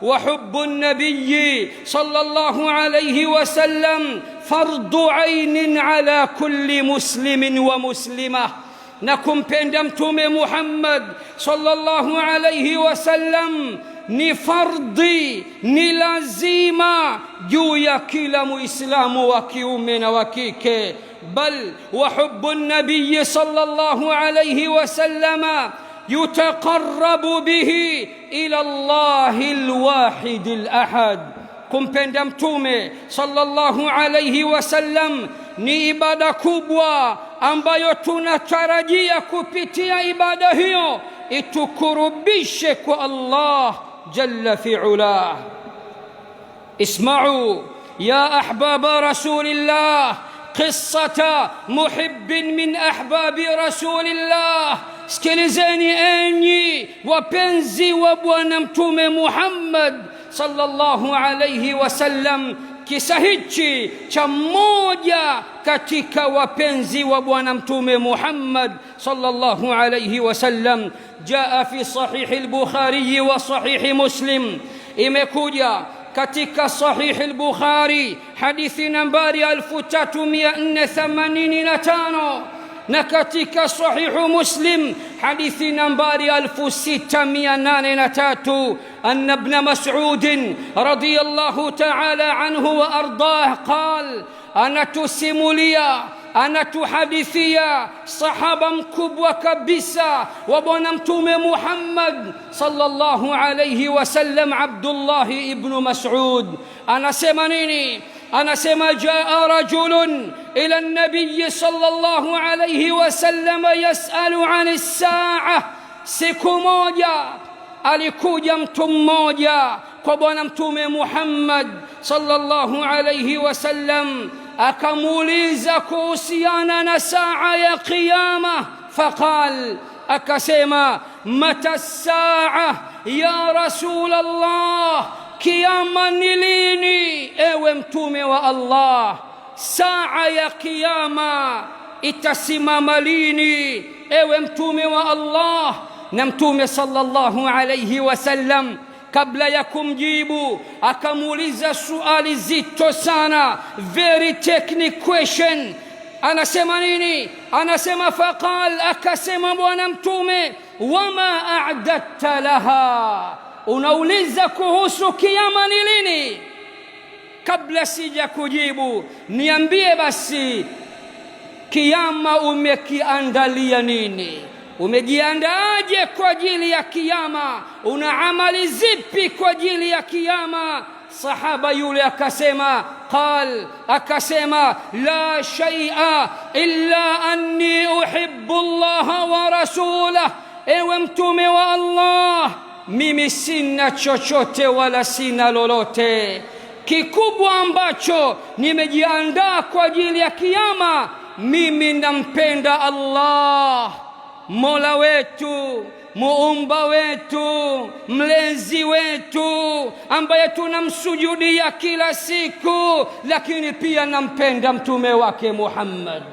وحب النبي صلى الله عليه وسلم فرض عين على كل مسلم ومسلمة. نكم بندمتم محمد صلى الله عليه وسلم ni fardhi, ni lazima juu ya kila muislamu wa kiume na wa kike. Bal wa hubbu nabiy sallallahu alayhi wasallam yutaqarrabu bihi ila Allahi alwahid alahad. Kumpenda mtume sallallahu alayhi wasallam ni ibada kubwa ambayo tunatarajia kupitia ibada hiyo itukurubishe kwa Allah جل في علاه. اسمعوا يا أحباب رسول الله قصة محب من أحباب رسول الله. sikilizeni enyi wapenzi wa bwana mtume Muhammad sallallahu alayhi wasallam, kisa hichi cha mmoja katika wapenzi wa bwana mtume Muhammad sallallahu alayhi wasallam. جاء في صحيح البخاري وصحيح مسلم. imekuja katika صحيح البخاري hadithi nambari 3385 na katika صحيح مسلم hadithi nambari 6803 أن ابن مسعود رضي الله تعالى عنه وأرضاه قال أنا تسمليا أنا تحدثيا صحابا مكبوة كبسا وبنا متوم محمد صلى الله عليه وسلم عبد الله ابن مسعود. أنا سمنيني أنا سما جاء رجل إلى النبي صلى الله عليه وسلم يسأل عن الساعة. siku moja alikuja mtu mmoja kwa bwana mtume Muhammad sallallahu alayhi wasallam akamuuliza kuhusiana na saa ya kiyama. Faqal, akasema mata saa ya rasul Allah, kiyama ni lini ewe mtume wa Allah? Saa ya kiyama itasimama lini ewe mtume wa Allah? Na mtume sallallahu alayhi wasallam kabla ya kumjibu akamuuliza suali zito sana, very technical question. Anasema nini? Anasema faqal, akasema bwana mtume, wama a'dadta laha, unauliza kuhusu kiyama ni lini? Kabla sija kujibu, niambie basi kiyama umekiandalia nini? Umejiandaaje kwa ajili ya kiyama? Una amali zipi kwa ajili ya kiyama? Sahaba yule akasema, qal, akasema la shay'a illa anni uhibbu Allah wa rasulahu, ewe mtume wa Allah, mimi sina chochote wala sina lolote. Kikubwa ambacho nimejiandaa kwa ajili ya kiyama, mimi nampenda Allah, Mola wetu, muumba wetu, mlezi wetu, ambaye tunamsujudia kila siku, lakini pia nampenda mtume wake Muhammad.